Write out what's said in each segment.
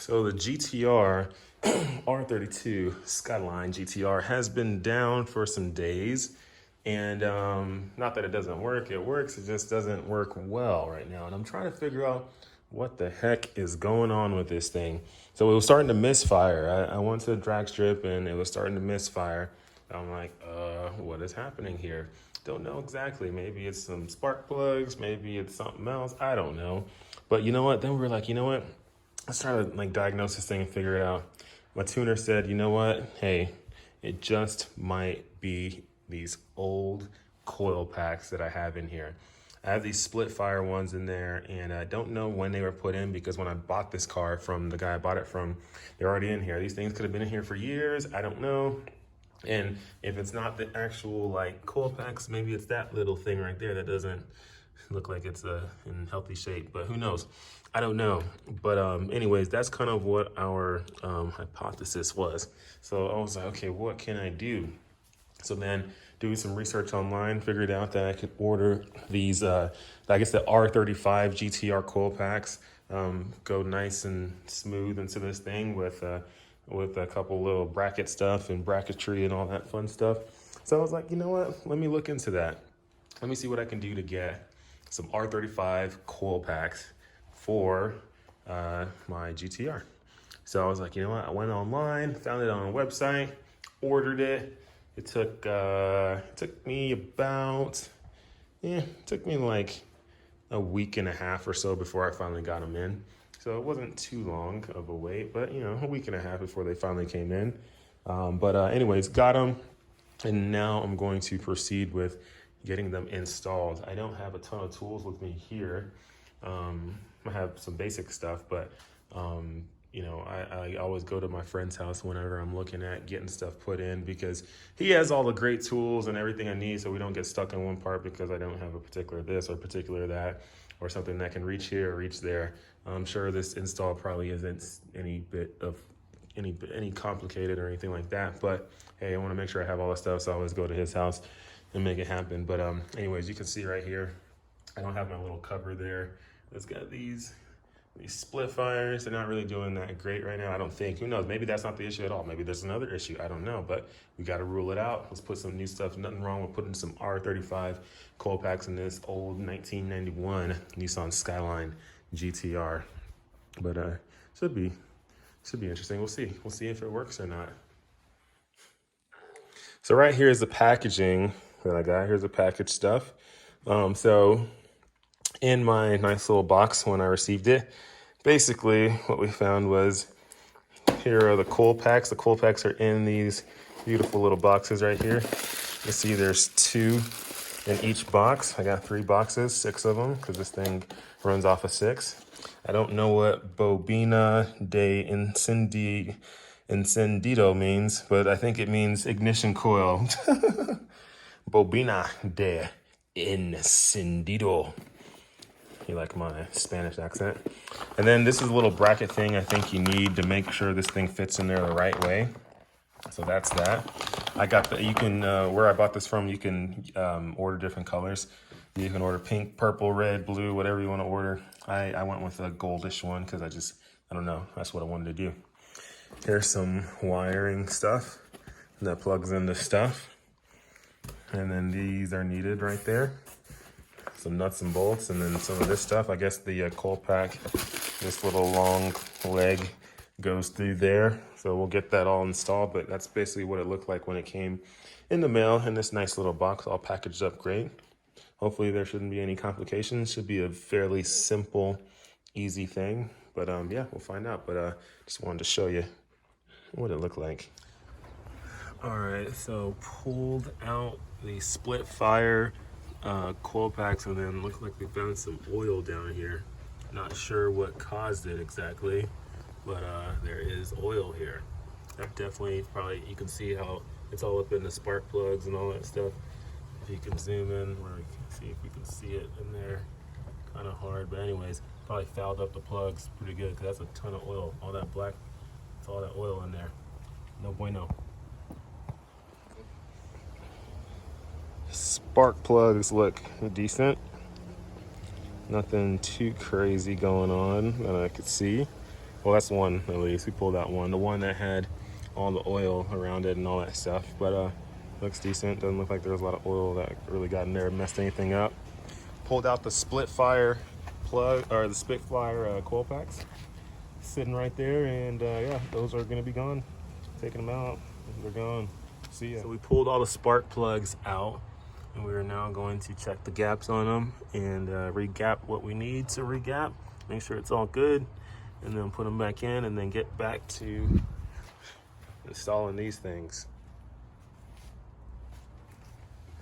So the GTR R32 Skyline GTR has been down for some days, and not that it doesn't work, it works, it just doesn't work well right now. And I'm trying to figure out what the heck is going on with this thing. So it was starting to misfire. I went to the drag strip and it was starting to misfire. I'm like, what is happening here? Don't know exactly. Maybe it's some spark plugs, maybe it's something else. I don't know. But you know what? Then we were like, you know what? Let's try to like diagnose this thing and figure it out. My tuner said, you know what? Hey, it just might be these old coil packs that I have in here. I have these split fire ones in there, and I don't know when they were put in because when I bought this car from the guy I bought it from, they're already in here. These things could have been in here for years. I don't know. And if it's not the actual like coil packs, maybe it's that little thing right there that doesn't look like it's in healthy shape, but who knows? I don't know. But anyways, that's kind of what our hypothesis was. So I was like, okay, what can I do? So then doing some research online, figured out that I could order these, I guess the R35 GTR coil packs, go nice and smooth into this thing with a couple little bracket stuff and bracketry and all that fun stuff. So I was like, you know what? Let me look into that. Let me see what I can do to get some R35 coil packs for my GTR. So I was like, you know what? I went online, found it on a website, ordered it. It took me about, it took me like a week and a half or so before I finally got them in. So it wasn't too long of a wait, but you know, a week and a half before they finally came in. Anyways, got them. And now I'm going to proceed with getting them installed. I don't have a ton of tools with me here. I have some basic stuff, but you know, I always go to my friend's house whenever I'm looking at getting stuff put in because he has all the great tools and everything I need so we don't get stuck in one part because I don't have a particular this or particular that or something that can reach here or reach there. I'm sure this install probably isn't any complicated or anything like that, but hey, I want to make sure I have all the stuff, so I always go to his house and make it happen. But anyways, you can see right here, I don't have my little cover there. It's got these split fires. They're not really doing that great right now, I don't think. Who knows? Maybe that's not the issue at all. Maybe there's another issue. I don't know, but we got to rule it out. Let's put some new stuff. Nothing wrong with putting some R35 coil packs in this old 1991 Nissan Skyline GTR. But should be interesting. We'll see. We'll see if it works or not. So right here is the packaging that I got. Here's the package stuff. So in my nice little box when I received it, basically what we found was here are the coil packs. The coil packs are in these beautiful little boxes right here. You see there's 2 in each box. I got 3 boxes, 6 of them, because this thing runs off of 6. I don't know what bobina de encendido means, but I think it means ignition coil. Bobina de encendido. You like my Spanish accent? And then this is a little bracket thing I think you need to make sure this thing fits in there the right way. So that's that. I got you can, where I bought this from, you can order different colors. You can order pink, purple, red, blue, whatever you want to order. I went with a goldish one because I don't know, that's what I wanted to do. Here's some wiring stuff that plugs into stuff. And then these are needed right there. Some nuts and bolts, and then some of this stuff. I guess the coil pack, this little long leg goes through there. So we'll get that all installed, but that's basically what it looked like when it came in the mail in this nice little box, all packaged up great. Hopefully there shouldn't be any complications. Should be a fairly simple, easy thing. But yeah, we'll find out. But just wanted to show you what it looked like. All right, so pulled out the split fire coil packs, and then looked like we found some oil down here. Not sure what caused it exactly, but there is oil here. That definitely, probably, you can see how it's all up in the spark plugs and all that stuff. If you can zoom in, where we can see if we can see it in there. Kind of hard, but anyways, probably fouled up the plugs pretty good because that's a ton of oil. All that black, it's all that oil in there. No bueno. Spark plugs look decent. Nothing too crazy going on that I could see. Well, that's one at least. We pulled out one. The one that had all the oil around it and all that stuff. But looks decent. Doesn't look like there was a lot of oil that really got in there and messed anything up. Pulled out the split fire plug, or the split fire coil packs. Sitting right there, and yeah, those are gonna be gone. Taking them out, they're gone. See ya. So we pulled all the spark plugs out, and we are now going to check the gaps on them and re-gap what we need to re-gap. Make sure it's all good, and then put them back in, and then get back to installing these things.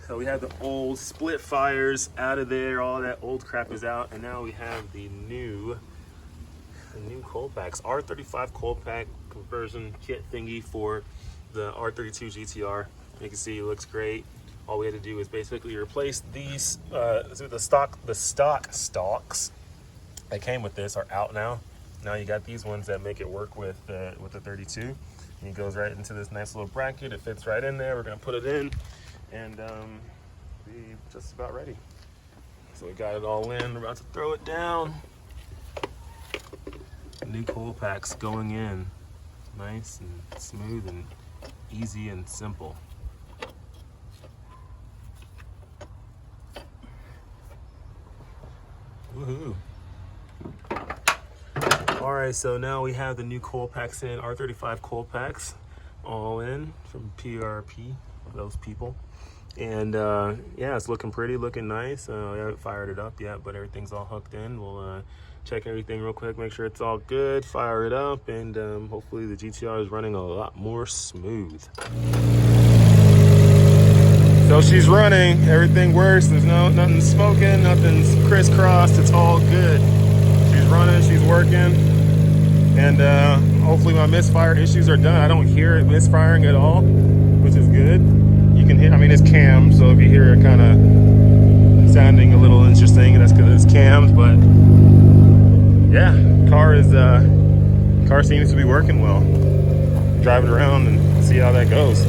So we have the old split fires out of there, all that old crap is out, and now we have the new Coilpacks, R35 Coilpack conversion kit thingy for the R32 GTR. You can see it looks great. All we had to do is basically replace these. The stock stalks that came with this are out now. Now you got these ones that make it work with the 32. And it goes right into this nice little bracket. It fits right in there. We're gonna put it in, and be just about ready. So we got it all in. We're about to throw it down. New Coilpacks going in, nice and smooth and easy and simple. Woohoo! All right, so now we have the new Coilpacks in, R35 Coilpacks, all in from PRP, those people. And yeah, it's looking pretty, looking nice. We haven't fired it up yet, but everything's all hooked in. We'll check everything real quick, make sure it's all good, fire it up, and hopefully the GTR is running a lot more smooth. So she's running, everything works. There's nothing smoking, nothing's crisscrossed. It's all good. She's running, she's working, and hopefully my misfire issues are done. I don't hear it misfiring at all, which is good. You can hear, I mean, it's cammed, so if you hear it kind of sounding a little interesting, that's because it's cammed. But yeah, car seems to be working well. Driving around and see how that goes.